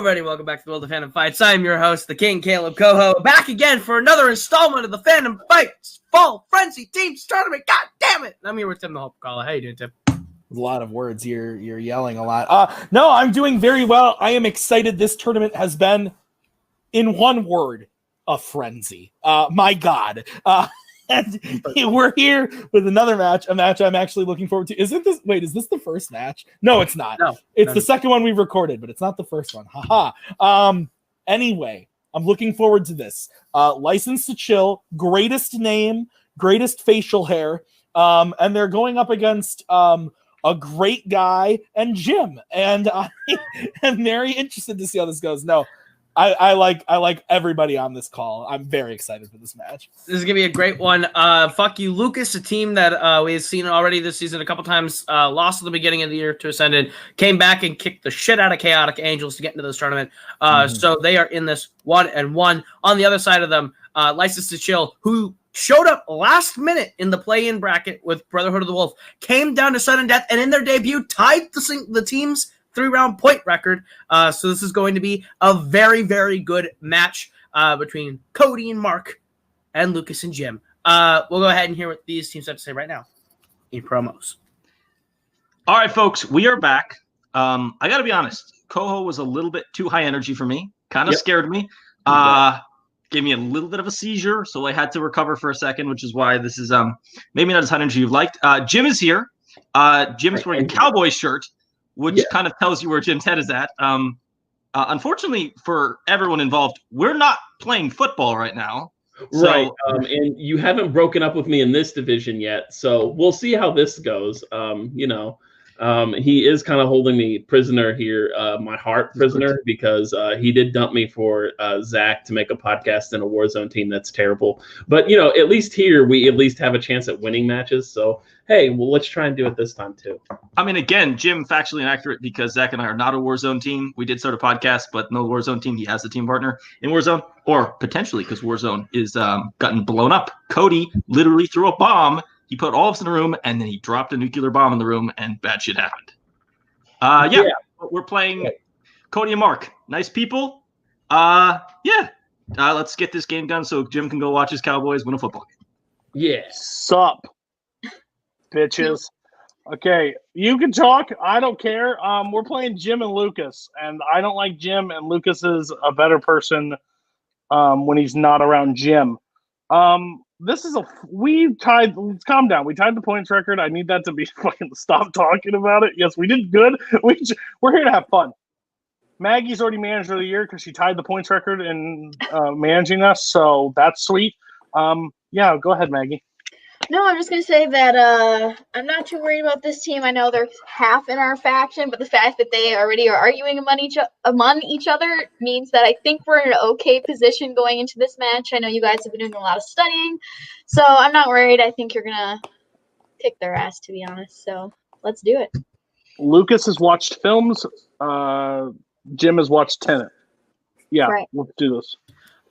everybody. Welcome back to the World of Fandom Fights. I'm your host, the King, Caleb Coho, back again for another installment of the Fandom Fights Fall Frenzy Teams Tournament. God damn it! I'm here with Tim the Hope Caller. How you doing, Tim? A lot of words. You're yelling a lot. No, I'm doing very well. I am excited. This tournament has been, in one word, a frenzy. My God. And we're here with another match, a match I'm actually looking forward to. Is this the first match? No, it's not. No, it's the second one we've recorded, but it's not the first one. Haha. Anyway, I'm looking forward to this. License to Chill, greatest name, greatest facial hair. And they're going up against a great guy and Jim. And I am very interested to see how this goes. No, I like everybody on this call. I'm very excited for this match. This is going to be a great one. Fuck you, Lucas, a team that we've seen already this season a couple times, lost at the beginning of the year to Ascended, came back and kicked the shit out of Chaotic Angels to get into this tournament. So they are in this 1-1. On the other side of them, License to Chill, who showed up last minute in the play-in bracket with Brotherhood of the Wolf, came down to sudden death, and in their debut tied the team's 3-round point record. So this is going to be a very, very good match between Cody and Mark and Lucas and Jim. We'll go ahead and hear what these teams have to say right now in promos. All right, folks, we are back. I got to be honest. Coho was a little bit too high energy for me. Kind of scared me. Gave me a little bit of a seizure, so I had to recover for a second, which is why this is maybe not as high energy you've liked. Jim is here. Jim is wearing a Cowboy shirt, which kind of tells you where Jim's head is at. Unfortunately for everyone involved, we're not playing football right now. Right. And you haven't broken up with me in this division yet, so we'll see how this goes. He is kind of holding me prisoner here, my heart prisoner, because he did dump me for Zach to make a podcast in a Warzone team that's terrible. But, at least here we at least have a chance at winning matches. So, hey, well, let's try and do it this time, too. I mean, again, Jim, factually inaccurate because Zach and I are not a Warzone team. We did start a podcast, but no Warzone team. He has a team partner in Warzone, or potentially because Warzone is gotten blown up. Cody literally threw a bomb. He put all of us in a room, and then he dropped a nuclear bomb in the room, and bad shit happened. We're playing Cody and Mark. Nice people. Let's get this game done so Jim can go watch his Cowboys win a football game. Yeah. Sup, bitches. Okay, you can talk. I don't care. We're playing Jim and Lucas, and I don't like Jim, and Lucas is a better person when he's not around Jim. Let's calm down. We tied the points record. I need that to be fucking stop talking about it. Yes, we did good. We're here to have fun. Maggie's already manager of the year because she tied the points record in managing us, so that's sweet. Go ahead, Maggie. No, I'm just going to say that I'm not too worried about this team. I know they're half in our faction, but the fact that they already are arguing among each other means that I think we're in an okay position going into this match. I know you guys have been doing a lot of studying, so I'm not worried. I think you're going to kick their ass, to be honest, so let's do it. Lucas has watched films. Jim has watched Tenet. Yeah, right. Let's do this.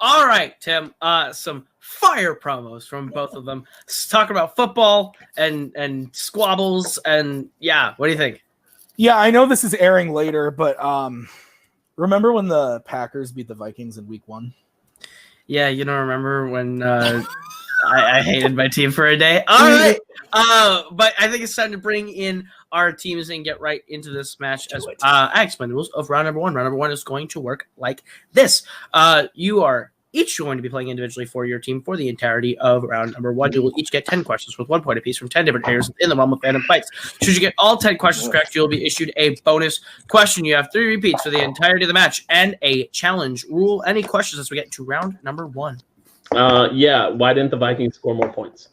All right, Tim. Some fire promos from both of them. Let's talk about football and squabbles and what do you think? Yeah, I know this is airing later, but remember when the Packers beat the Vikings in week 1? Yeah, you don't remember when I hated my team for a day. All right. But I think it's time to bring in our teams and get right into this match. I explained the rules of round number 1. Round number 1 is going to work like this. You are each going to be playing individually for your team for the entirety of round number 1. You will each get 10 questions with 1 point apiece from 10 different areas in the realm of Fandom Fights. Should you get all 10 questions correct, you will be issued a bonus question. You have 3 repeats for the entirety of the match and a challenge. Rule any questions as we get to round number 1. Why didn't the Vikings score more points?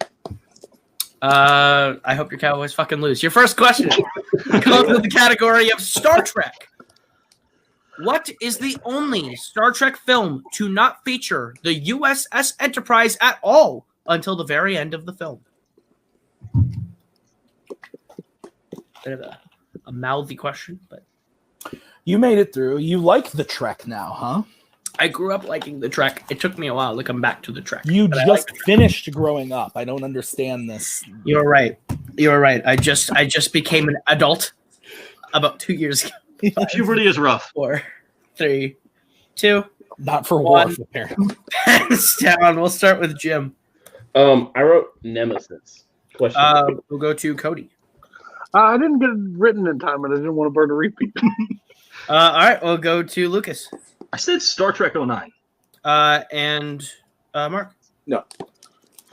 I hope your Cowboys fucking lose. Your first question comes with the category of Star Trek. What is the only Star Trek film to not feature the USS Enterprise at all until the very end of the film? Bit of a mouthy question, but you made it through. You like the Trek now, huh? I grew up liking the Trek. It took me a while to come back to the Trek. You just finished growing up. I don't understand this. You're right. I just became an adult about 2 years ago. Puberty is rough. 3, 2, Not for One. Worf, apparently. Hands down. We'll start with Jim. I wrote Nemesis. Question. We'll go to Cody. I didn't get it written in time, and I didn't want to burn a repeat. All right, we'll go to Lucas. I said Star Trek 09. And Mark. No.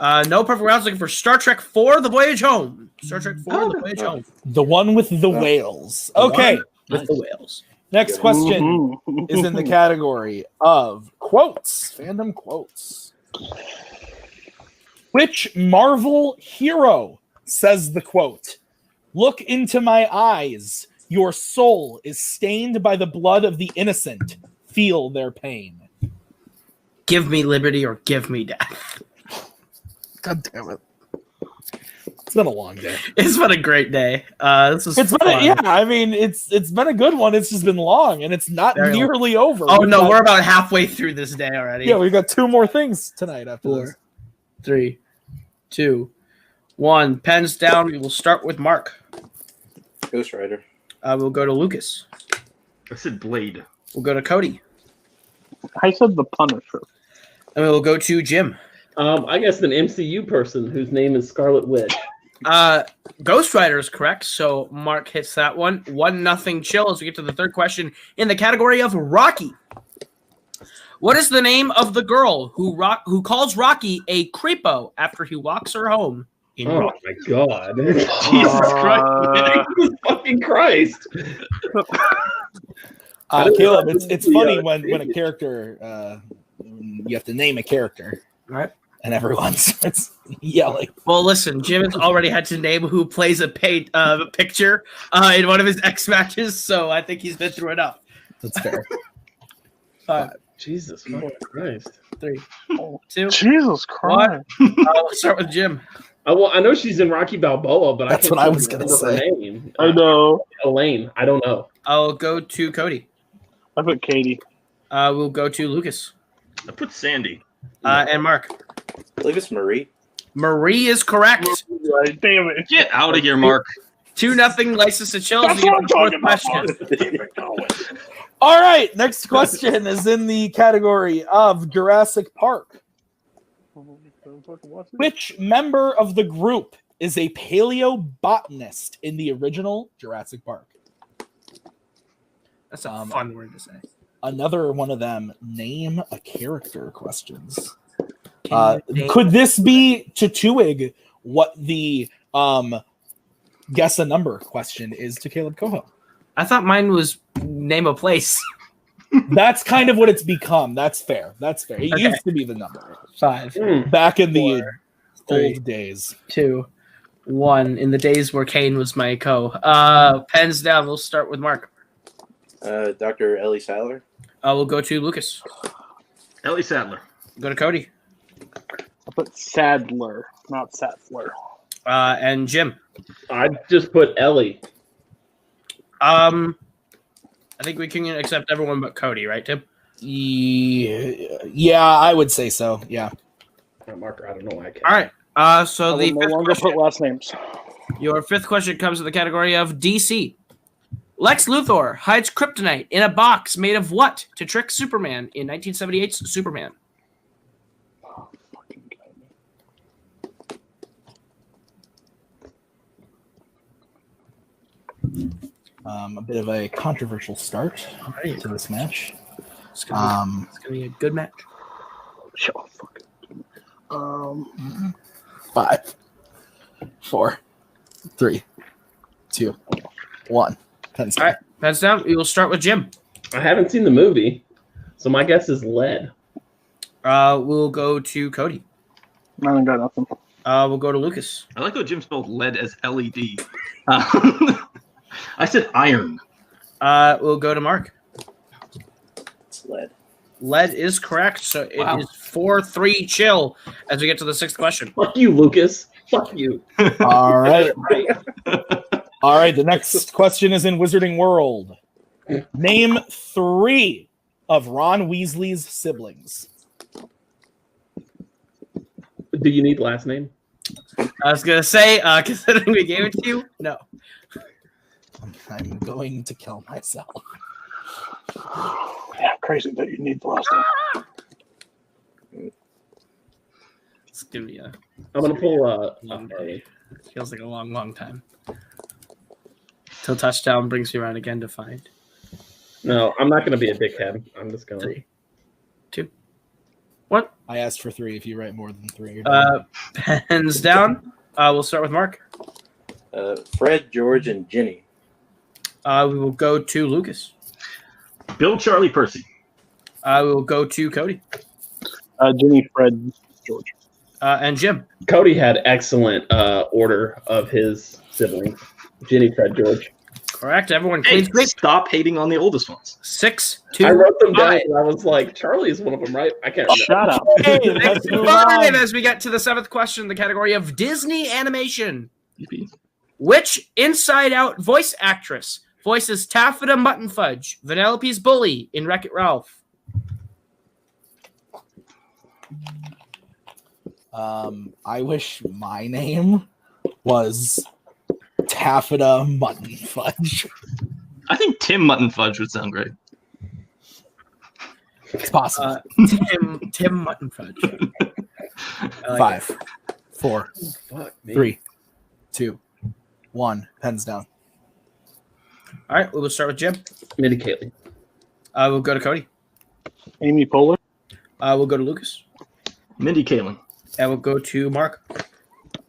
No perfect rounds. Looking for Star Trek 4: The Voyage Home. Star Trek 4: The Voyage Home. The one with the whales. Okay. With the whales. Next question is in the category of quotes, fandom quotes. Which Marvel hero says the quote, "Look into my eyes. Your soul is stained by the blood of the innocent. Feel their pain." Give me liberty or give me death. God damn it. It's been a long day. It's been a great day. This was It's been fun. I mean, it's been a good one. It's just been long, and it's not Very nearly over. Oh, We've no, got- we're about halfway through this day already. Yeah, we've got 2 more things tonight after this. 4, 3, 2, 1. Pens down. We will start with Mark. Ghost Rider. We'll go to Lucas. I said Blade. We'll go to Cody. I said the Punisher. And we'll go to Jim. I guess an MCU person whose name is Scarlet Witch. Ghost Rider is correct, so Mark hits that one. 1-0 chill as we get to the third question in the category of Rocky. What is the name of the girl who calls Rocky a creepo after he walks her home in Oh Rocky? my god. Jesus Christ. Jesus fucking Christ. Caleb, it's funny when a character you have to name a character, Right. and everyone starts yelling. Well, listen, Jim has already had to name who plays a picture in one of his X matches, so I think he's been through enough. That's fair. 5, Jesus fucking Christ. 3, 2, Jesus Christ. 1. We'll start with Jim. I know she's in Rocky Balboa, but That's I can't what I was gonna remember her say. name. I know. Elaine. I don't know. I'll go to Cody. I put Katie. We'll go to Lucas. I put Sandy. And Mark. I believe it's Marie. Marie is correct. Right, damn it. Get out of here, Mark. 2-0 license to chill. That's We what get I'm the talking fourth about. question. All right, next question is in the category of Jurassic Park. Which member of the group is a paleobotanist in the original Jurassic Park? That's a fun word to say. Another one of them name a character questions. Can you name- Could this be to Tuig what the guess a number question is to Caleb Coho? I thought mine was name a place. That's kind of what it's become. That's fair. That's fair. It Okay. used to be the number 5, back in the 4, 3, old days. 2, 1. In the days where Kane was my co. Pens down. We'll start with Mark. Dr. Ellie Sattler. We'll go to Lucas. Ellie Sattler. Go to Cody. I put Sadler, not Sattler. And Jim. I just put Ellie. I think we can accept everyone but Cody, right, Tim? Yeah, I would say so. Yeah. Marker, I don't know why I can't. All right. So I the will no fifth longer question, put last names. your fifth question comes in the category of DC. Lex Luthor hides kryptonite in a box made of what to trick Superman in 1978's Superman? A bit of a controversial start Alright. to this match. It's gonna be a good match. Sure, fuck it. 5, 4, 3, 2, 1. All All right, that's down. We will start with Jim. I haven't seen the movie, so my guess is lead. We'll go to Cody. I ain't got nothing. We'll go to Lucas. I like how Jim spelled lead as LED. I said iron. We'll go to Mark. It's lead. Lead is correct, so it is 4-3 chill as we get to the sixth question. Fuck you, Lucas. Fuck you. All right. Right. All right. The next question is in Wizarding World. Name 3 of Ron Weasley's siblings. Do you need last name? I was gonna say, considering we gave it to you, no. I'm going to kill myself. Yeah, crazy that you need the last name. It's gonna be a I'm gonna pull long a day. Feels like a long, long time. Till touchdown brings you around again to find. No, I'm not gonna be a dickhead. I'm just gonna. 3, 2, 1. I asked for 3. If you write more than 3, you're done. Pens down. We'll start with Mark. Fred, George, and Ginny. We will go to Lucas. Bill, Charlie, Percy. We will go to Cody. Jimmy, Fred, George. And Jim. Cody had excellent order of his siblings. Ginny, Fred, George. Correct. Everyone Hey, clean sweep. stop hating on the oldest ones. 6, 2, I wrote them down 5. and I was like, Charlie is one of them, right? I can't remember. Shut up. Hey, Thanks let's for move voting on. as we get to the 7th question in the category of Disney animation. Yippee. Which Inside Out voice actress voices Taffeta Mutton Fudge, Vanellope's bully in Wreck-It Ralph? I wish my name was Taffeta Mutton Fudge. I think Tim Mutton Fudge would sound great. It's possible. Tim Mutton Fudge. I like 5, 4, Fuck me. 3, 2, 1. Pens down. All right, we'll start with Jim. Mindy Kaling. We'll go to Cody. Amy Poehler. We'll go to Lucas. Mindy Kaling. And we'll go to Mark.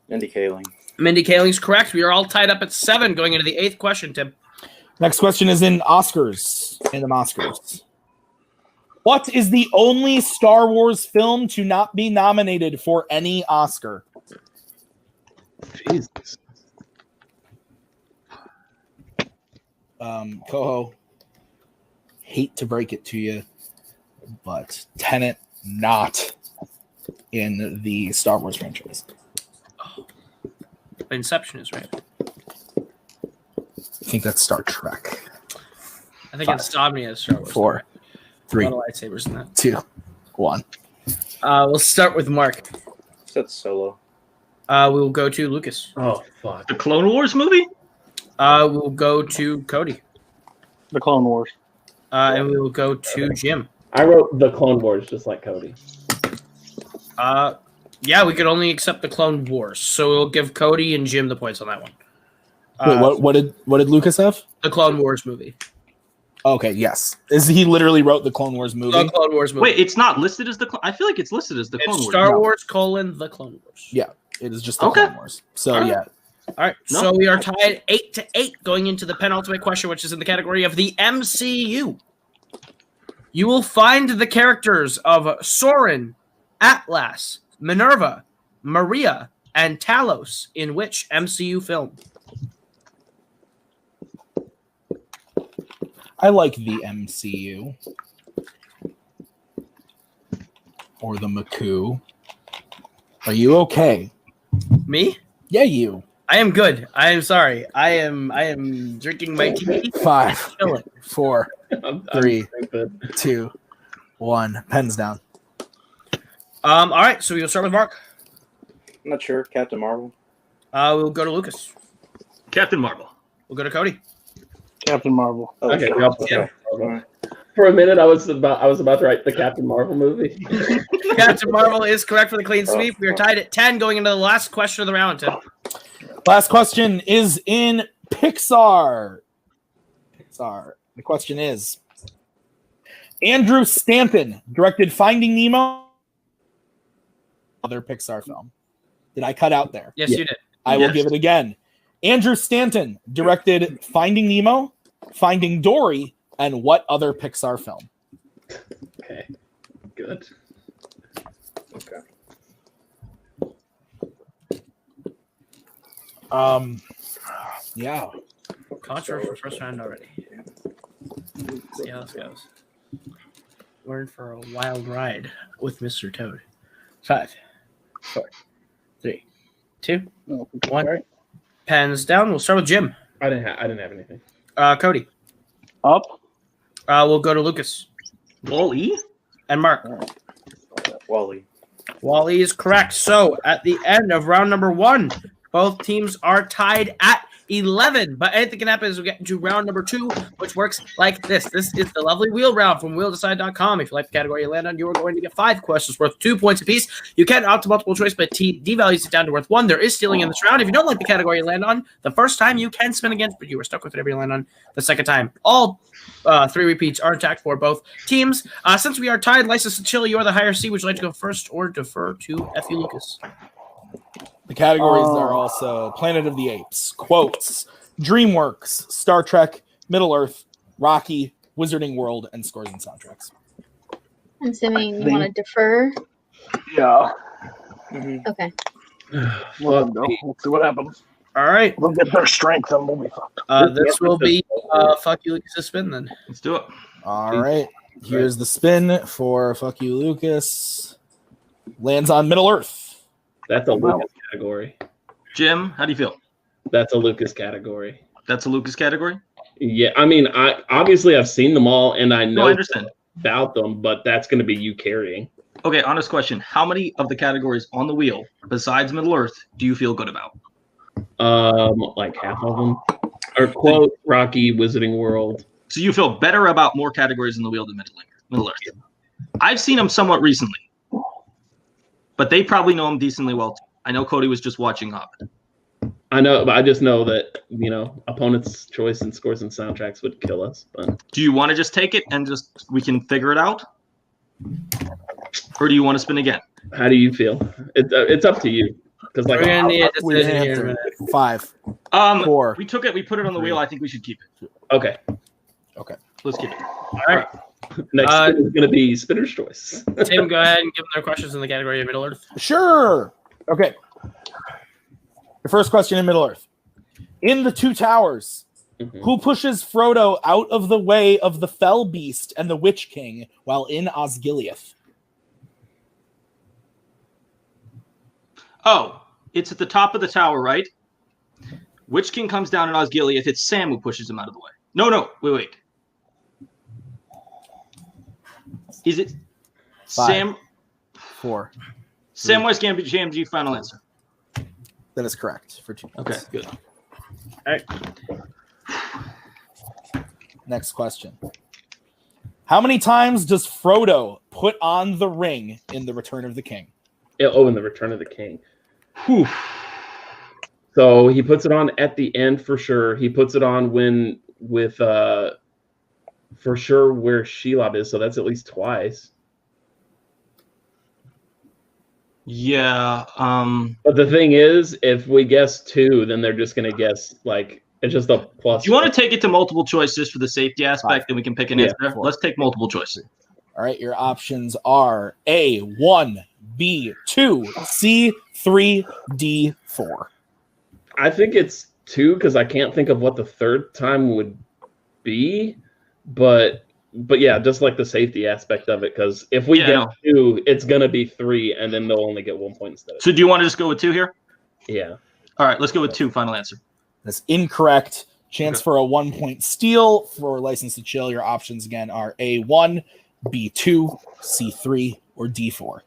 Mindy Kaling. Mindy Kaling's correct. We are all tied up at 7 going into the 8th question, Tim. Next question is in Oscars. Random Oscars. What is the only Star Wars film to not be nominated for any Oscar? Jesus. Coho, hate to break it to you, but Tenet not in the Star Wars franchise. Inception is right. I think that's Star Trek. I think 5, Insomnia is Star Wars. 4, 3, A lot of lightsabers in that. 2, 1. We'll start with Mark. That's Solo. We will go to Lucas. Oh, fuck. The Clone Wars movie? We'll go to Cody. The Clone Wars. And we will go to Jim. I wrote The Clone Wars just like Cody. Yeah, we could only accept the Clone Wars, so we'll give Cody and Jim the points on that one. Wait, what did Lucas have? The Clone Wars movie. Okay, yes. He literally wrote the Clone Wars movie? The Clone Wars movie. Wait, it's not listed as the. I feel like it's listed as the Clone It's Wars. Star No. Wars : The Clone Wars. Yeah, it is just the Okay. Clone Wars. So All right. yeah. All right, No. so we are tied 8-8 going into the penultimate question, which is in the category of the MCU. You will find the characters of Soren, Atlas, Minerva, Maria, and Talos in which MCU film? I like the MCU. Or the McCoo. Are you okay? Me? Yeah, you. I am good. I am sorry. I am drinking my tea. 5, Chilling. 4, I'm 3, stupid. 2, 1. Pens down. All right, so we'll start with Mark. I'm not sure. Captain Marvel. We'll go to Lucas. Captain Marvel. We'll go to Cody. Captain Marvel. Oh, Okay, shit. yep. Okay. For a minute, I was about to write the Captain Marvel movie. Captain Marvel is correct for the clean sweep. We are tied at 10 going into the last question of the round, Tim. Last question is in Pixar. The question is, Andrew Stanton directed Finding Nemo. Other Pixar film. Did I cut out there? Yes, you did. I will Yes. give it again. Andrew Stanton directed Finding Nemo, Finding Dory, and what other Pixar film? Okay, good. Okay. Yeah. Controversial first round already. See how this goes. We're in for a wild ride with Mr. Toad. 5, 4, 3, 2, 1. Pens down. We'll start with Jim. I didn't have anything. Cody. Up. We'll go to Lucas Wall-E? and Mark. Wally. Wally is correct. So at the end of round number 1, both teams are tied at 11. But anything can happen as we get into round number 2, which works like this. This is the lovely wheel round from wheeldecide.com. If you like the category you land on, you are going to get 5 questions worth 2 points apiece. You can opt to multiple choice, but T devalues it down to worth 1. There is stealing in this round. If you don't like the category you land on, the first time you can spin again, but you are stuck with whatever you land on the second time. All 3 repeats are intact for both teams. Since we are tied, License to Chill, you are the higher C. Would you like to go first or defer to F.U. Lucas? The categories are also Planet of the Apes, Quotes, DreamWorks, Star Trek, Middle-earth, Rocky, Wizarding World, and Scores and Soundtracks. I'm assuming you want to defer. Yeah. Okay. Let them go. Let's see what happens. All right. We'll get their strength and we'll be fucked. This will be Fuck You Lucas' spin then. Let's do it. All right. Here's the spin for Fuck You Lucas. Lands on Middle-earth. That's a Lucas category. Jim, how do you feel? That's a Lucas category. That's a Lucas category? Yeah, I mean, I've seen them all, and I know I understand about them, but that's going to be you carrying. Okay, honest question. How many of the categories on the wheel, besides Middle-earth, do you feel good about? Like half of them. Or Quote, Rocky, Wizarding World. So you feel better about more categories in the wheel than Middle-earth. I've seen them somewhat recently, but they probably know them decently well too. I know Cody was just watching Hobbit. I know, but I just know that, opponent's choice and Scores and Soundtracks would kill us. But do you want to just take it and we can figure it out? Or do you want to spin again? How do you feel? It's up to you. Because We're gonna need a decision here in a minute. 5, 4. We took it. We put it on the wheel. I think we should keep it. Okay. Let's keep it. All right. Next spin is going to be Spinner's Choice. Tim, go ahead and give them their questions in the category of Middle-earth. Sure. Okay. The first question in Middle-earth. In the Two Towers, who pushes Frodo out of the way of the Fell Beast and the Witch King while in Osgiliath? Oh, it's at the top of the tower, right? Witch King comes down in Osgiliath. It's Sam who pushes him out of the way. No. Wait. Is it 5, Sam? 4. Samwise Gamgee, final answer. That is correct for 2 points. Okay, good. All right. Next question. How many times does Frodo put on the ring in The Return of the King? In The Return of the King. Whew. So he puts it on at the end for sure. He puts it on for sure where Shelob is, so that's at least twice. Yeah. But the thing is, if we guess 2, then they're just going to guess, it's just a plus. Do you want to take it to multiple choice just for the safety aspect, and we can pick an answer? 4. Let's take multiple choice. All right, your options are A, 1, B, 2, C, 3, D, 4. I think it's 2 because I can't think of what the third time would be. But yeah, just like the safety aspect of it, because if we get 2, it's going to be 3, and then they'll only get 1 point instead of 2. So do you want to just go with 2 here? Yeah. All right, let's go with 2, final answer. That's incorrect. Chance for a 1-point steal for License to Chill. Your options again are A1, B2, C3, or D4.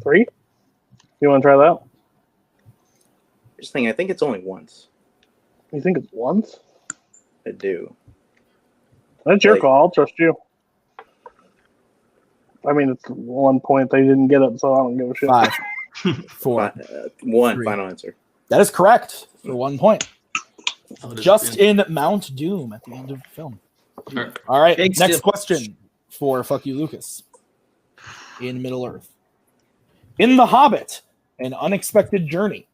3? You want to try that? Just thinking, I think it's only once. You think it's once? I do. That's your call. I'll trust you. I mean, it's 1 point. They didn't get it, so I don't give a shit. 5, 4, 1, 3. final answer. That is correct for 1 point. Oh, Just in Mount Doom at the end of the film. Sure. All right, Big next steal. question for Fuck You, Lucas. In Middle-earth. In The Hobbit, An Unexpected Journey,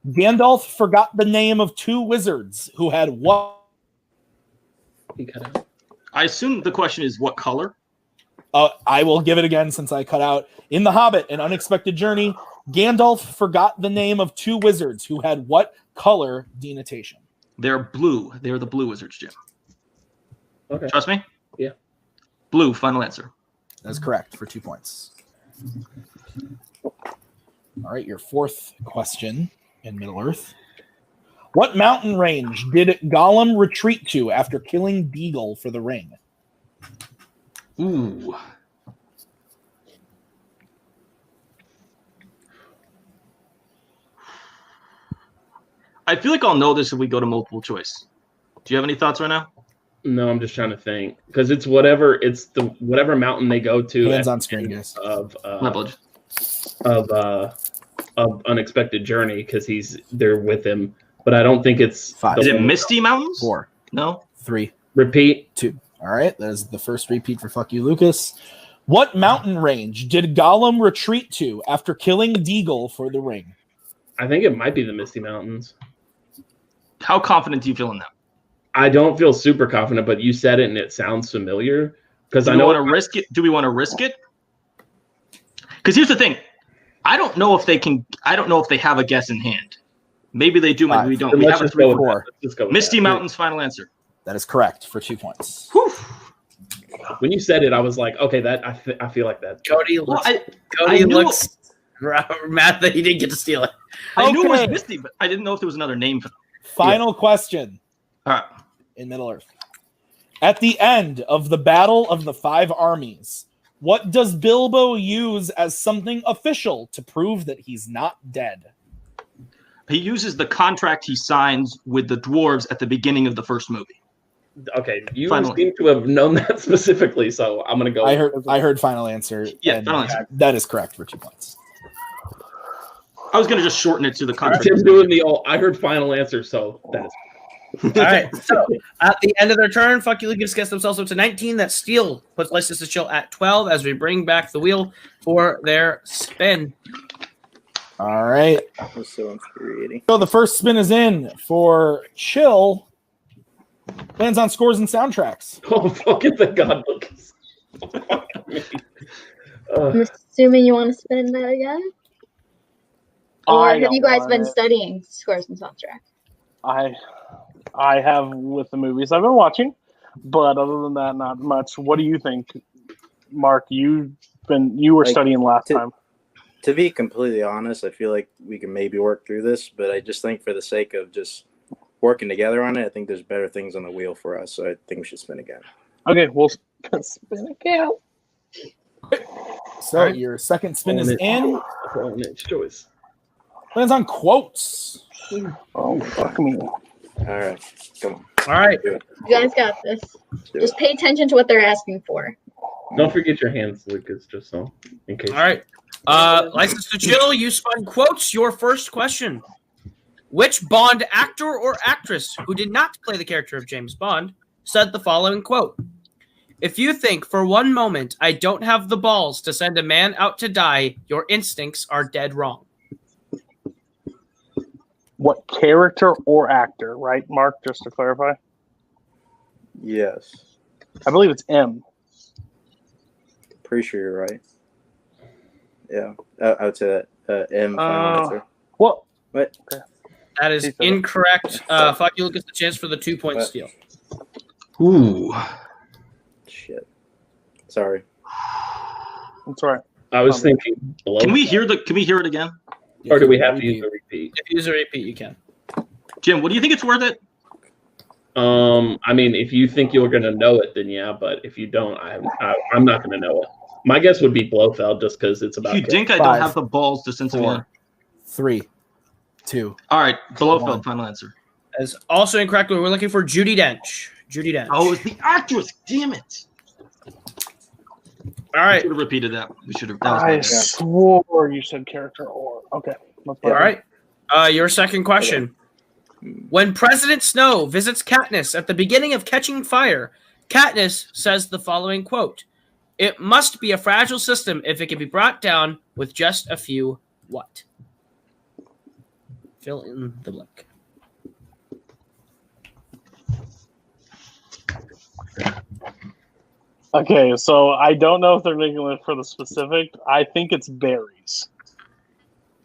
Gandalf forgot the name of 2 wizards who had what? I assume the question is what color? I will give it again since I cut out. In The Hobbit, An Unexpected Journey, Gandalf forgot the name of 2 wizards who had what color denotation? They're blue. They're the blue wizards, Jim. Okay. Trust me? Yeah. Blue, final answer. That's correct for 2 points. All right, your fourth question in Middle-earth. What mountain range did Gollum retreat to after killing Beagle for the ring? Ooh. I feel like I'll know this if we go to multiple choice. Do you have any thoughts right now? No, I'm just trying to think because it's whatever mountain they go to. Hands on screen, guys. Of Unexpected Journey because they're with him, but I don't think it's 5. Is it Misty Mountains? 4. No. 3. Repeat. 2. All right, that is the first repeat for Fuck You, Lucas. What mountain range did Gollum retreat to after killing Deagle for the ring? I think it might be the Misty Mountains. How confident do you feel in that? I don't feel super confident, but you said it and it sounds familiar because I know. Want to risk it? Do we want to risk it? Because here's the thing, I don't know if they can. I don't know if they have a guess in hand. Maybe they do. Maybe we don't. We have a 3-4. Misty Mountains. Final answer. That is correct for 2 points. Whew. When you said it, I was like, okay, that I feel like that. Cody looks. Looks mad that he didn't get to steal it. I knew it was Misty, but I didn't know if there was another name for them. Final question. All right. In Middle Earth. At the end of the Battle of the 5 Armies, what does Bilbo use as something official to prove that he's not dead? He uses the contract he signs with the dwarves at the beginning of the first movie. Okay, you seem to have known that specifically, so I'm gonna go. I heard final answer. Yeah, final answer. That is correct for 2 points. I was gonna just shorten it to the contract. Tim's doing I heard final answer, so that is. All right. So at the end of their turn, Fuck You Lucas gets themselves up to 19. That Steel puts License to Chill at 12 as we bring back the wheel for their spin. All right. That was so infuriating. So the first spin is in for Chill. Lands on scores and soundtracks. Oh, fucking the God, Lucas. I'm assuming you want to spin that again? Or have you guys been studying scores and soundtrack? I have with the movies I've been watching, but other than that, not much. What do you think, Mark? You were studying last time. To be completely honest, I feel like we can maybe work through this, but I just think for the sake of just working together on it, I think there's better things on the wheel for us. So I think we should spin again. Okay, we'll spin again. So your second spin is in. Choice. Lands on quotes. Oh, fuck me. All right, come on. All right. You guys got this. Just pay attention to what they're asking for. Don't forget your hands, Lucas, just so in case. All right. License to Chill, you spun quotes. Your first question. Which Bond actor or actress who did not play the character of James Bond said the following quote? If you think for one moment I don't have the balls to send a man out to die, your instincts are dead wrong. What character or actor, right, Mark, just to clarify? Yes. I believe it's M. Pretty sure you're right. Yeah, I would say that. M. Final answer. What? What? Okay. That is incorrect. Fuck You Lucas, the chance for the 2-point steal. Ooh. Shit. Sorry. That's right. I was thinking. Can we hear it again? Or do we have to use a repeat? If you use a repeat, you can. Jim, what do you think it's worth it? I mean, if you think you're gonna know it, then yeah. But if you don't, I'm not gonna know it. My guess would be Blofeld, just because it's about. You think I don't have the balls to send someone? 3, 2. All right, Blofeld. Final answer. As also incorrect. We're looking for Judi Dench. Judi Dench. Oh, it's the actress. Damn it. All right. We should have repeated that. We should have. I swore you said character or. Okay. All right. Your second question. When President Snow visits Katniss at the beginning of Catching Fire, Katniss says the following quote. It must be a fragile system if it can be brought down with just a few what? Fill in the blank. Okay, so I don't know if they're looking for the specific. I think it's berries.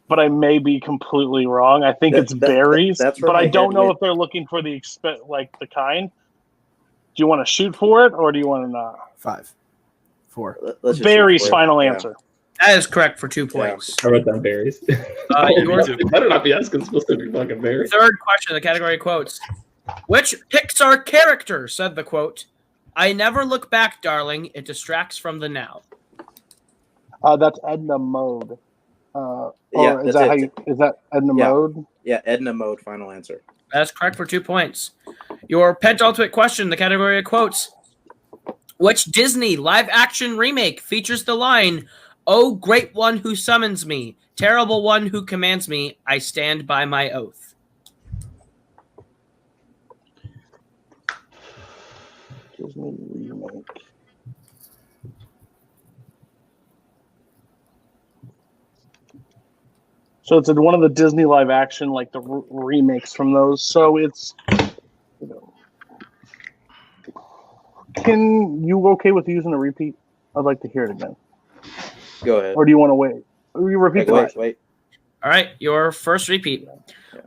But I may be completely wrong. I think it's berries, but I don't know if they're looking for the the kind. Do you want to shoot for it, or do you want to not? 5, 4. Berries. Final answer. That is correct for 2 points. I wrote down berries. You better not be asking specific fucking berries. Third question, the category quotes. Which Pixar character said the quote? I never look back, darling. It distracts from the now. That's Edna Mode. Yeah, Or is that's that it. is that Edna Yeah. mode? Yeah, Edna mode. Final answer. That's correct for 2 points. Your penultimate question, the category of quotes. Which Disney live-action remake features the line, "Oh, great one who summons me, terrible one who commands me, I stand by my oath"? Disney remake. So it's one of the Disney live action, like the remakes from those. So it's, you know, can you okay with using a repeat? I'd like to hear it again. Go ahead. Or do you want to wait? You repeat the question. Wait. All right, your first repeat.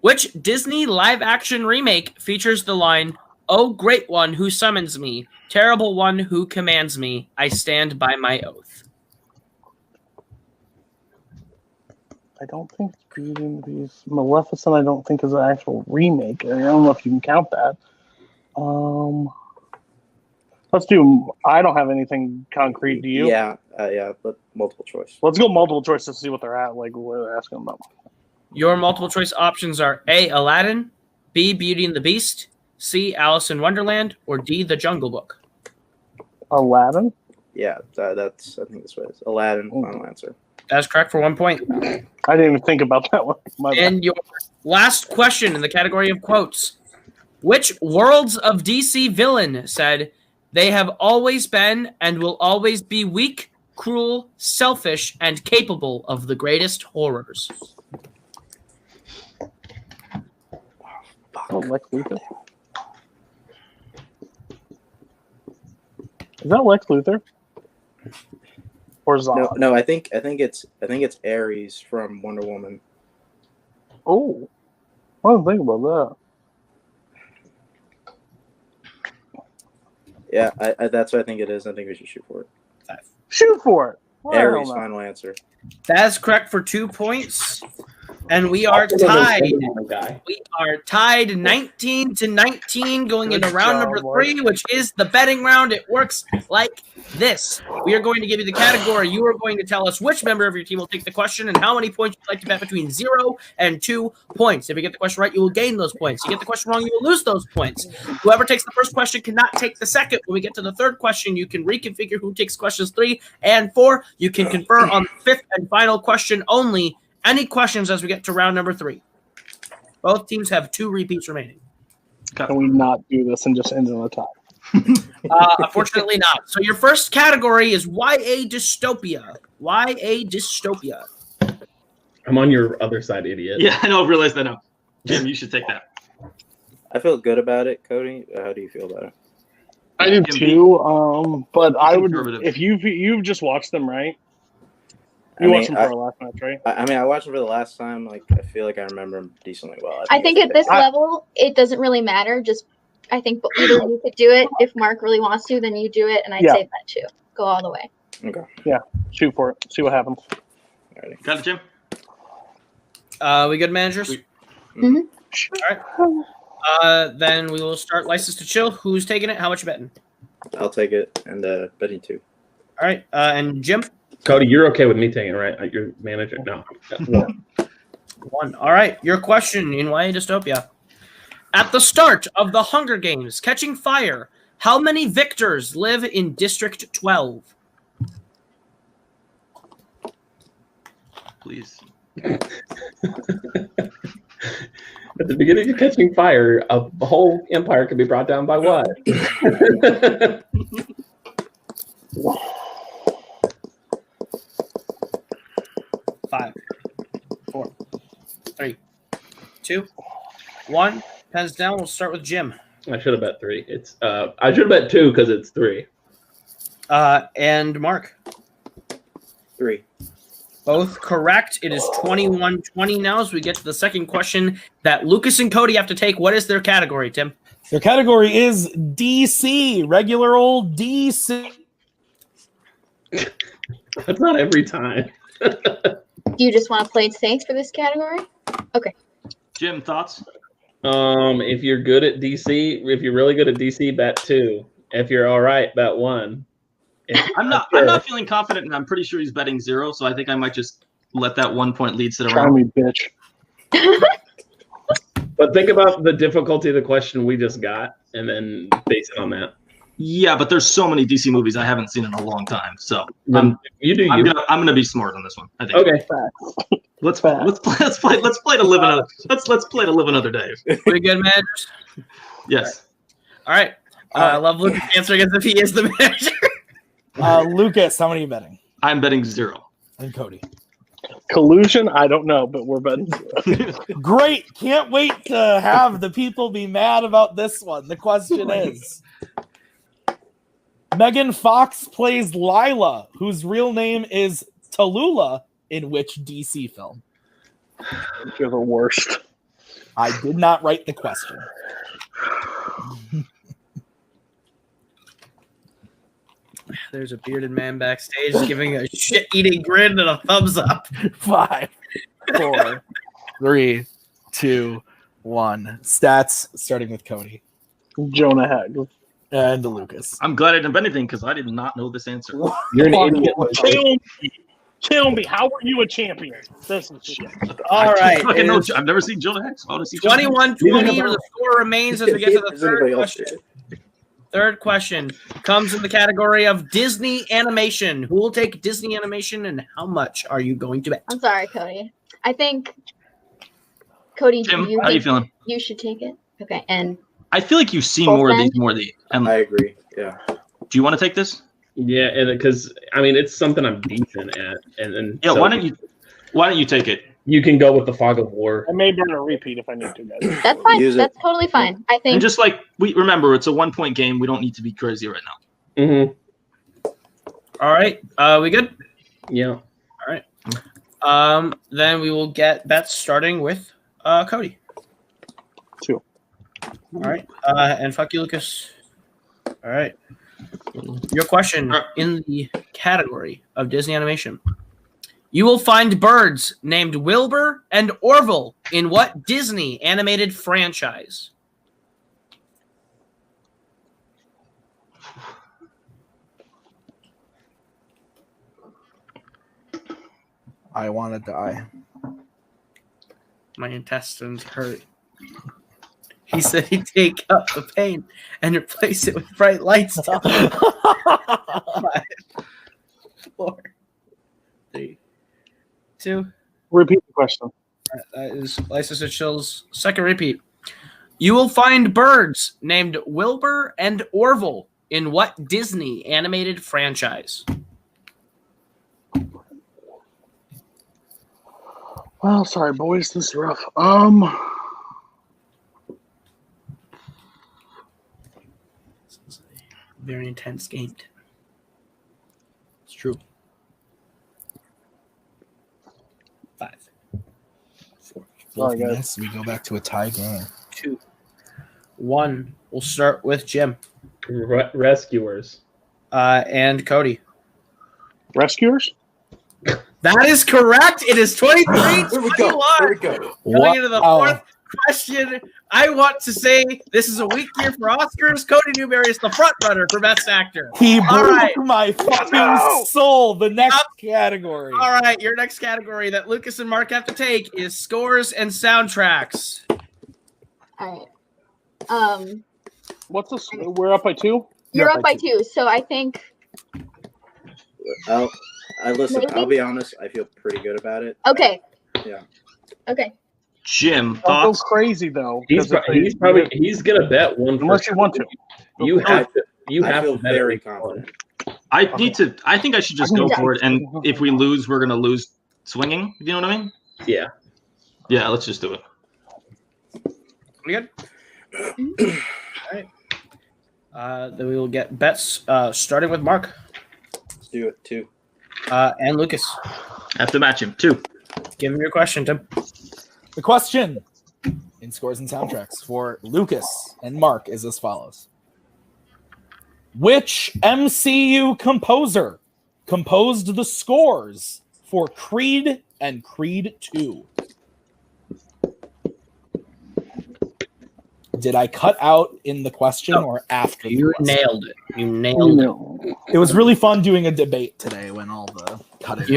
Which Disney live-action remake features the line, "Oh, great one who summons me, terrible one who commands me, I stand by my oath"? I don't think it's Beauty and the Beast. Maleficent, I don't think is an actual remake. I don't know if you can count that. Let's do. I don't have anything concrete. Do you? Yeah, but multiple choice. Let's go multiple choice to see what they're at. Like what they're asking about. Your multiple choice options are A, Aladdin, B, Beauty and the Beast, C, Alice in Wonderland, or D, The Jungle Book. Aladdin. Yeah, that's. I think this way. Aladdin. Final answer. That's correct for 1 point. I didn't even think about that one. My bad. And your last question in the category of quotes. Which Worlds of DC villain said, "They have always been and will always be weak, cruel, selfish, and capable of the greatest horrors"? Oh, Lex Luthor. Is that Lex Luthor? Or Zod? No. I think it's Ares from Wonder Woman. Oh, I didn't think about that. Yeah, I that's what I think it is. I think we should shoot for it. Shoot for it. Ares. Final answer. That's correct for 2 points. And we are tied. We are tied 19-19 going into round number 3, which is the betting round. It works like this. We are going to give you the category. You are going to tell us which member of your team will take the question and how many points you'd like to bet between 0 and 2 points. If you get the question right, you will gain those points. If you get the question wrong, you will lose those points. Whoever takes the first question cannot take the second. When we get to the third question, you can reconfigure who takes questions 3 and 4. You can confer on the fifth and final question only. Any questions as we get to round number 3? Both teams have 2 repeats remaining. Can we not do this and just end in a tie? Unfortunately not. So your first category is YA dystopia. YA dystopia. I'm on your other side, idiot. Yeah, I don't realize that now. Jim, you should take that. I feel good about it, Cody. How do you feel about it? I do too. But I would, Conservative. if you've just watched them, right? You watched them for our last match, right? I watched them for the last time. Like, I feel like I remember them decently well. I think at this level, it doesn't really matter. Just, I think either you could do it. If Mark really wants to, then you do it, and I'd say that too. Go all the way. Okay. Yeah, shoot for it. See what happens. Alrighty. Got it, Jim? We good, managers? Mm-hmm. All right. Then we will start License to Chill. Who's taking it? How much you betting? I'll take it, and betting 2. All right. And Jim? Cody, you're okay with me taking it, right? Your manager? No. 1. All right. Your question in YA dystopia. At the start of the Hunger Games Catching Fire, how many victors live in District 12? Please. At the beginning of Catching Fire, a whole empire could be brought down by what? 5, 4, 3, 2, 1. Pens down. We'll start with Jim. I should have bet 3. It's I should have bet 2 because it's 3. And Mark. 3. Both correct. It is 21-20 now as we get to the second question that Lucas and Cody have to take. What is their category, Tim? Their category is DC, regular old DC. That's not every time. Do you just want to play it safe for this category? Okay. Jim, thoughts? If you're good at DC, if you're really good at DC, bet 2. If you're all right, bet 1. I'm not feeling confident, and I'm pretty sure he's betting 0. So I think I might just let that 1 point lead sit Try around. me, bitch. But think about the difficulty of the question we just got, and then base it on that. Yeah, but there's so many DC movies I haven't seen in a long time. So Then you do you. I'm gonna be smart on this one. I think. Okay. Let's play to live another. Let's play to live another day. Pretty good, managers. Yes. All right. I love Lucas answering as if he is the manager. Lucas, how many are you betting? I'm betting 0. And Cody. Collusion? I don't know, but we're betting. Great. Can't wait to have the people be mad about this one. The question is, Megan Fox plays Lila, whose real name is Tallulah, in which DC film? You're the worst. I did not write the question. There's a bearded man backstage giving a shit-eating grin and a thumbs up. 5, 4, 3, 2, 1. Stats starting with Cody Jonah Hex. and Lucas. I'm glad I didn't bet anything because I did not know this answer. You're an idiot. Kill me. How are you a champion? This is shit. All right. Fucking know. I've never seen Jonah Hex. I want to see 21-20. The score remains as we get to the third question. Third question comes in the category of Disney animation. Who will take Disney animation and how much are you going to bet? I'm sorry, Cody. I think Cody, Jim, how you feeling? You should take it. Okay, and I feel like you've seen Both more of men? these, more of the. I agree. Yeah. Do you want to take this? Yeah, and because I mean it's something I'm decent at, and Yeah. so Why don't you take it? you can go with the Fog of War. I may burn a repeat if I need to, guys. that's fine. Use it. That's totally fine. I And think just like we remember, it's a 1 point game. We don't need to be crazy right now. Mm-hmm. All right. We good? Yeah. Then we will get bets starting with Cody. 2. All right. And fuck you, Lucas. All right. Your question in the category of Disney animation. You will find birds named Wilbur and Orville in what Disney animated franchise? I want to die. My intestines hurt. He said he'd take out the pain and replace it with bright lights. 5, 4, 3, 2. Repeat the question. That is License to Chill's second repeat. You will find birds named Wilbur and Orville in what Disney animated franchise? Well, sorry, boys. This is rough. This is a very intense game. It's true. 5, 4, Sorry, guys. Yes, we go back to a tie game. 2, 1. We'll start with Jim Rescuers. and Cody. Rescuers? That is correct. It is 23-21. Here we go. Here we go. Going into the fourth question, I want to say this is a weak year for Oscars. Cody Newberry is the front runner for Best Actor. He All broke right. my fucking soul. The next category. All right, your next category that Lucas and Mark have to take is scores and soundtracks. all right. What's this? We're up by 2? You're up by 2, so I think Listen, Maybe? I'll be honest. I feel pretty good about it. okay. Yeah. Okay. Jim, Don't go thoughts? crazy though. He's 'cause if probably he's gonna bet one. unless you want to. You have to. You I have feel to bet very at least one. confident. I think I should just go for it. And if we lose, we're gonna lose swinging. You know what I mean? Yeah. Yeah. Let's just do it. We good? All right. Then we will get bets starting with Mark Let's do it too. and Lucas. Have to match him 2. Give him your question, Tim. The question in scores and soundtracks for Lucas and Mark is as follows. Which MCU composer composed the scores for Creed and Creed 2? Did I cut out in the question or after? You the question? nailed it. You nailed it. It was really fun doing a debate today when all the cut it.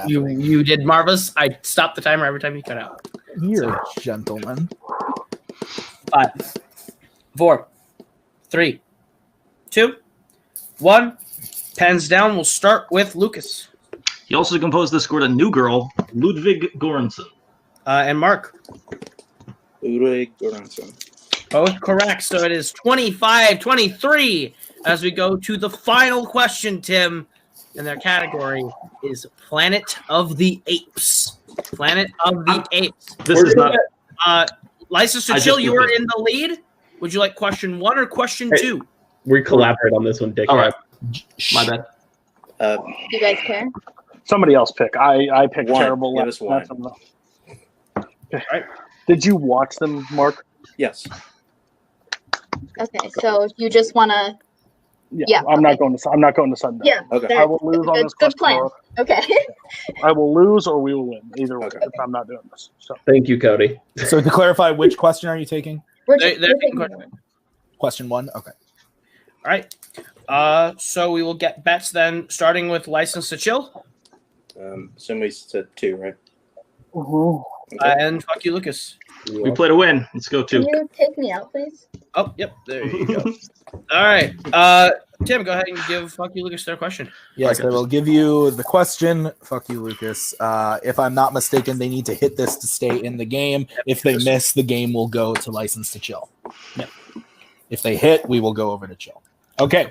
You did marvelous. I stopped the timer every time you cut out. You're a gentleman. 5, 4, 3, 2, 1. Pens down. We'll start with Lucas. He also composed the score to New Girl, Ludwig Göransson. And Mark. Ludwig Göransson. Both correct. So it is 25-23 as we go to the final question, Tim. And their category is Planet of the Apes. Planet of the Apes. This is not... License to Chill, you were in the lead. Would you like question 1 or question 2? We collaborate on this one, Dick. All right. My bad. You guys care? Somebody else pick. I picked One. terrible. Give us one. Okay. Right. Did you watch them, Mark? Yes. Okay, so you just want to. Yeah, I'm not going to Sunday. Yeah. Okay. I will lose on this good question. plan. Okay. I will lose or we will win. Either way, if I'm not doing this. So Thank you, Cody. So to clarify, which question are you taking? We're They're taking question. one. Question 1. Okay. All right. So we will get bets then, starting with License to Chill. Somebody said 2, right? Mhm. Okay. And fuck you, Lucas. We play to win. Let's go Can 2. you take me out, please? Oh, yep. There you go. All right. Tim, go ahead and give fuck you, Lucas, their question. Yes, I will give you the question. Fuck you, Lucas. If I'm not mistaken, they need to hit this to stay in the game. If they miss, the game will go to License to Chill. Yep. If they hit, we will go over to Chill. Okay.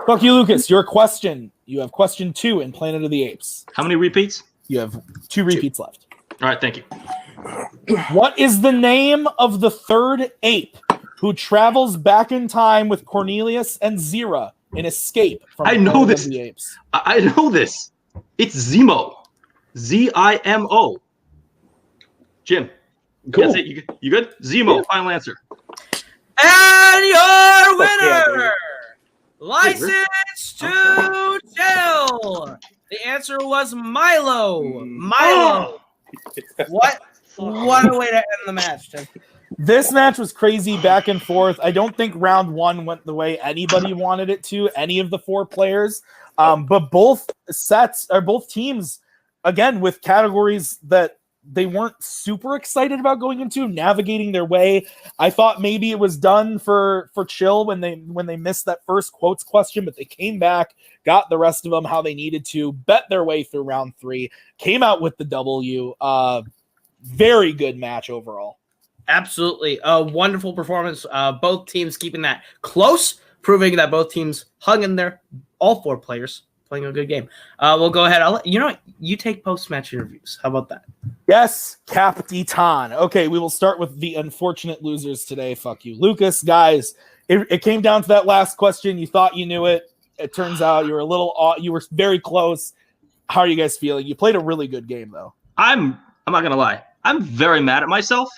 Fuck you, Lucas. Your question. You have question 2 in Planet of the Apes. How many repeats? You have 2 repeats left. All right, thank you. What is the name of the third ape who travels back in time with Cornelius and Zira in Escape from I know Planet this. of the Apes? I know this. It's Zemo. Zimo. Jim. Cool. That's it. You good? Zemo, final answer. And your yeah, winner, License to Chill. The answer was Milo. Milo. What a way to end the match, Tim. This match was crazy back and forth. I don't think round 1 went the way anybody wanted it to, any of the 4 players. But both teams, again, with categories that they weren't super excited about going into, navigating their way. I thought maybe it was done for Chill when they missed that first quotes question, but they came back, got the rest of them how they needed to, bet their way through round 3, came out with the W. Very good match overall. Absolutely. A wonderful performance. Both teams keeping that close, proving that both teams hung in there. All 4 players playing a good game. We'll go ahead. You take post-match interviews. How about that? Yes, Capitan. Okay, we will start with the unfortunate losers today. Fuck you, Lucas. Guys, it came down to that last question. You thought you knew it. It turns out you were very close. How are you guys feeling? You played a really good game, though. I'm not gonna lie. I'm very mad at myself.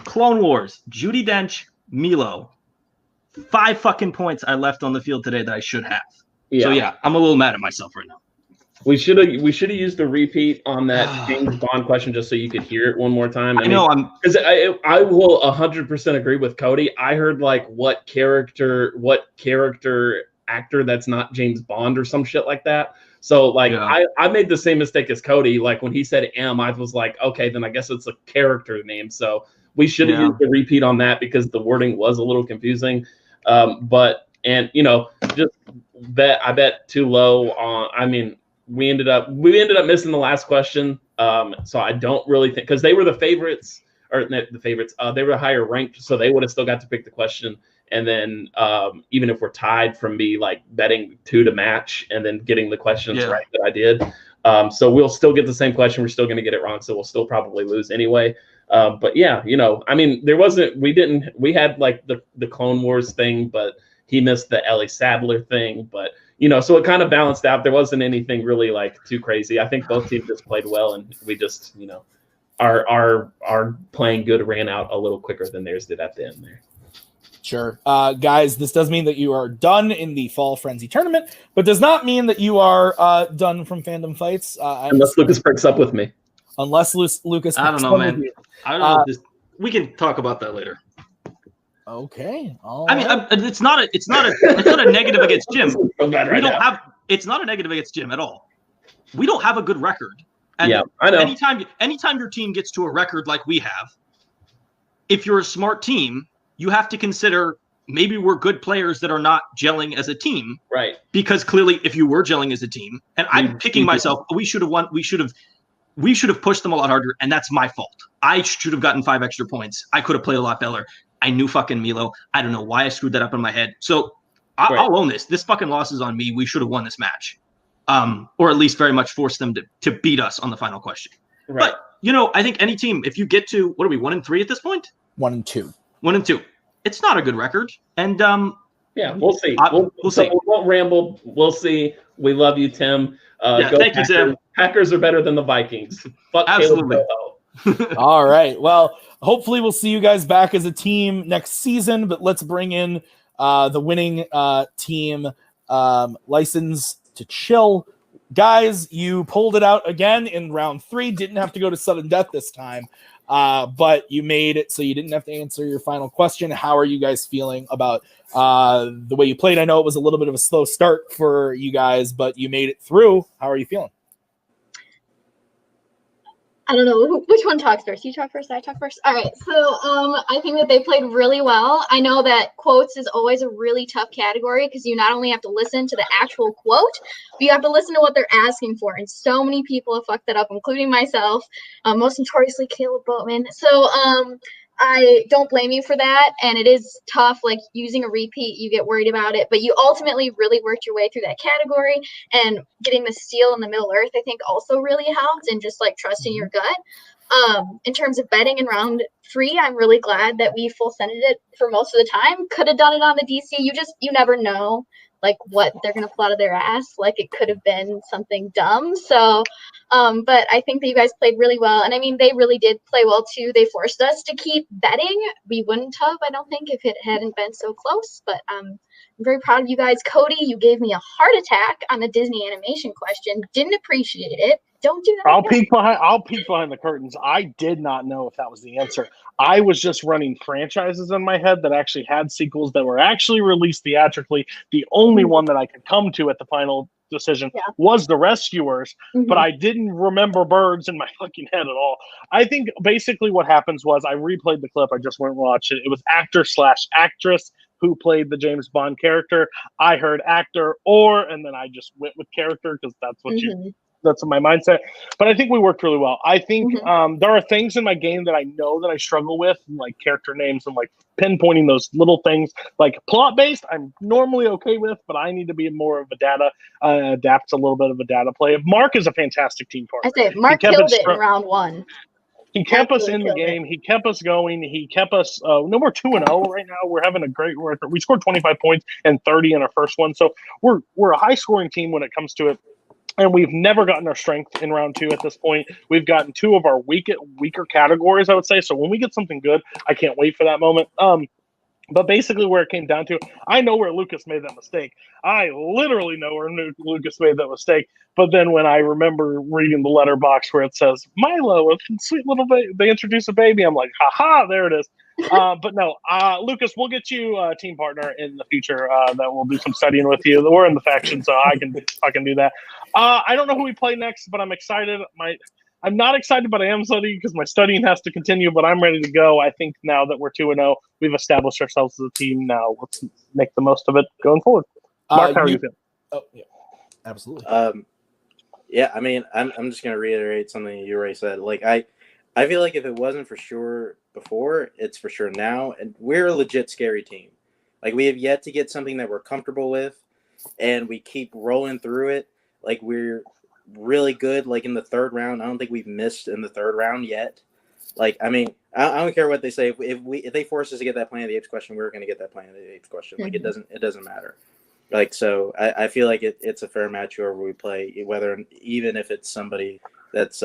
Clone Wars, Judi Dench, Milo. 5 fucking points I left on the field today that I should have. So yeah, I'm a little mad at myself right now. We should have used a repeat on that James Bond question just so you could hear it one more time. I know because I will 100% agree with Cody. I heard like what character actor that's not James Bond or some shit like that. So like I made the same mistake as Cody. Like when he said M, I was like, okay, then I guess it's a character name. So we should have used a repeat on that because the wording was a little confusing. I bet too low on. I mean, we ended up missing the last question. So I don't really think because they were the favorites or the favorites. They were higher ranked, so they would have still got to pick the question. And then even if we're tied from me like betting 2 to match and then getting the questions right that I did. So we'll still get the same question. We're still going to get it wrong. So we'll still probably lose anyway. But yeah, I mean, we had like the Clone Wars thing, but he missed the Ellie Sadler thing. But, so it kind of balanced out. There wasn't anything really like too crazy. I think both teams just played well and we just, our playing good ran out a little quicker than theirs did at the end there. Sure. Guys, this does mean that you are done in the Fall Frenzy tournament, but does not mean that you are done from Fandom Fights. Unless Lucas breaks up with me. Unless Lucas. I don't know, man. I don't know. We can talk about that later. Okay. I mean, it's not a negative against Jim. It's not a negative against Jim at all. we don't have a good record. And yeah, I know. Anytime your team gets to a record like we have, if you're a smart team, you have to consider maybe we're good players that are not gelling as a team. Right. Because clearly, if you were gelling as a team, and I'm picking myself, we should have won. We should have pushed them a lot harder, and that's my fault. I should have gotten 5 extra points. I could have played a lot better. I knew fucking Milo. I don't know why I screwed that up in my head. So I'll own this. This fucking loss is on me. We should have won this match. Or at least very much force them to beat us on the final question. Right. But, I think any team, if you get to, what are we, 1-3 at this point? 1-2. 1-2. It's not a good record. And yeah, we'll see. We'll see. We won't ramble. We'll see. We love you, Tim. Go thank Packers. you, Tim. Packers are better than the Vikings. Fuck Absolutely. All right. Well, hopefully we'll see you guys back as a team next season, but let's bring in the winning team, License to Chill. Guys, you pulled it out again in round 3. Didn't have to go to sudden death this time, but you made it so you didn't have to answer your final question. How are you guys feeling about the way you played? I know it was a little bit of a slow start for you guys, but you made it through. How are you feeling? I don't know which one talks first. You talk first, I talk first. All right. So I think that they played really well. I know that quotes is always a really tough category because you not only have to listen to the actual quote, but you have to listen to what they're asking for. And so many people have fucked that up, including myself, most notoriously Caleb Boatman. So I don't blame you for that. And it is tough, like using a repeat, you get worried about it, but you ultimately really worked your way through that category, and getting the steal in the Middle Earth, I think also really helped, and just like trusting your gut. In terms of betting in round 3, I'm really glad that we full sended it for most of the time. Could have done it on the DC. You never know like what they're going to pull out of their ass. Like it could have been something dumb. So, but I think that you guys played really well. And I mean, they really did play well too. They forced us to keep betting. We wouldn't have, I don't think, if it hadn't been so close, but I'm very proud of you guys. Cody, you gave me a heart attack on the Disney animation question. Didn't appreciate it. Don't do that. I'll peek behind the curtains. I did not know if that was the answer. I was just running franchises in my head that actually had sequels that were actually released theatrically. The only one that I could come to at the final decision was The Rescuers, but I didn't remember Birds in my fucking head at all. I think basically what happens was I replayed the clip. I just went and watched it. It was actor/actress who played the James Bond character. I heard actor and then I just went with character because that's what that's my mindset. But I think we worked really well. I think there are things in my game that I know that I struggle with, like character names and like pinpointing those little things. Like plot-based, I'm normally okay with, but I need to be more of a data, adapt a little bit of a data play. Mark is a fantastic team partner. I say Mark killed it in round 1. He kept us in the game. He kept us going. He kept us. No, we're 2-0 right now. We're having a great record. We scored 25 points and 30 in our first one. So we're a high scoring team when it comes to it. And we've never gotten our strength in round 2 at this point. We've gotten 2 of our weaker categories, I would say. So when we get something good, I can't wait for that moment. But basically where it came down to, I know where Lucas made that mistake. I literally know where Lucas made that mistake. But then when I remember reading the letterbox where it says, Milo, a sweet little baby, they introduce a baby, I'm like, haha, there it is. But no, Lucas, we'll get you a team partner in the future that will do some studying with you. We're in the faction, so I can do that. I don't know who we play next, but I'm excited. I'm not excited, but I am studying because my studying has to continue, but I'm ready to go. I think now that we're 2-0, we've established ourselves as a team. Now let's make the most of it going forward. Mark, how are you feeling? Oh, yeah, absolutely. Yeah, I mean, I'm just going to reiterate something you already said. Like, I feel like if it wasn't for sure before, it's for sure now. And we're a legit scary team. Like, we have yet to get something that we're comfortable with, and we keep rolling through it. Like, we're really good, like, in the 3rd round. I don't think we've missed in the 3rd round yet. Like, I mean, I don't care what they say. If they force us to get that Planet of the Apes question, we're going to get that Planet of the Apes question. Like, it doesn't matter. Like, so I feel like it's a fair match whoever we play, even if it's somebody that's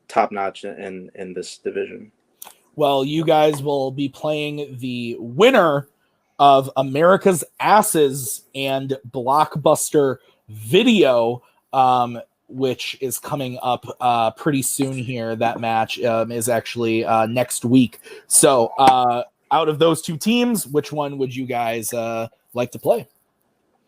top notch in this division. Well, you guys will be playing the winner of America's Asses and Blockbuster Video, which is coming up pretty soon here. That match is actually next week. So out of those 2 teams, which one would you guys like to play?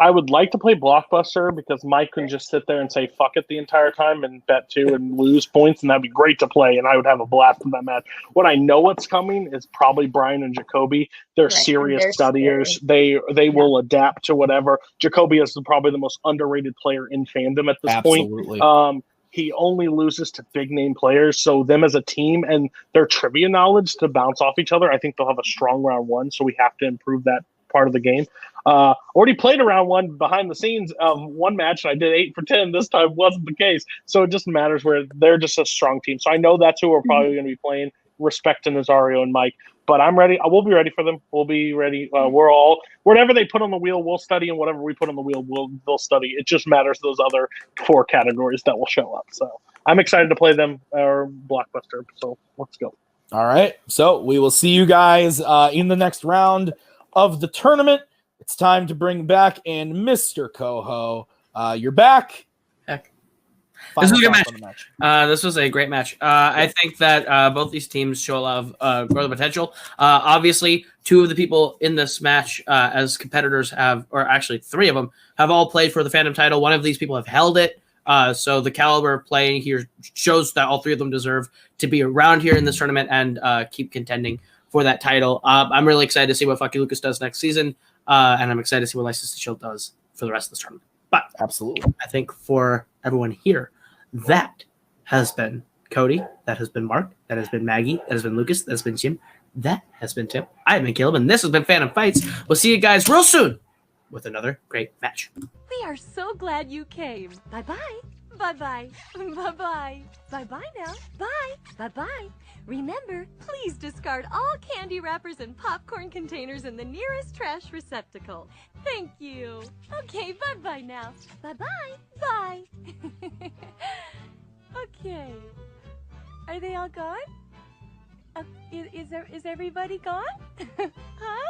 I would like to play Blockbuster because Mike can just sit there and say fuck it the entire time and bet two and lose points, and that'd be great to play, and I would have a blast with that match. What I know what's coming is probably Brian and Jacoby. They're Right, serious they're studiers. scary. They will adapt to whatever. Jacoby is probably the most underrated player in fandom at this Absolutely. point. He only loses to big name players, so them as a team and their trivia knowledge to bounce off each other, I think they'll have a strong round one, so we have to improve that part of the game. Already played around one behind the scenes of one match, and I did 8 for 10. This time wasn't the case, so it just matters where they're just a strong team. So I know that's who we're probably going to be playing, respecting Nazario and Mike. But I'm ready. We'll be ready for them. We'll be ready. We're all whatever they put on the wheel, we'll study, and whatever we put on the wheel, they'll study. It just matters those other 4 categories that will show up. So I'm excited to play them or Blockbuster. So let's go. All right. So we will see you guys in the next round of the tournament. It's time to bring back in Mr. Coho. You're back. Heck. Final This was a good thoughts on the match. This was a great match. I think that both these teams show a lot of growth potential. Obviously, 2 of the people in this match as competitors have, or actually 3 of them, have all played for the Fandom title. 1 of these people have held it. So the caliber of play here shows that all 3 of them deserve to be around here in this tournament and keep contending for that title. I'm really excited to see what Fucky Lucas does next season, and I'm excited to see what License to Chill does for the rest of this tournament. But absolutely, I think for everyone here, that has been Cody, that has been Mark, that has been Maggie, that has been Lucas, that has been Jim, that has been Tim. I have been Caleb, and this has been Phantom Fights. We'll see you guys real soon with another great match. We are so glad you came. Bye-bye. Bye-bye. Bye-bye. Bye-bye now. Bye. Bye-bye. Remember, please discard all candy wrappers and popcorn containers in the nearest trash receptacle. Thank you. Okay, bye-bye now. Bye-bye. Bye. Okay. Are they all gone? Is everybody gone? Huh?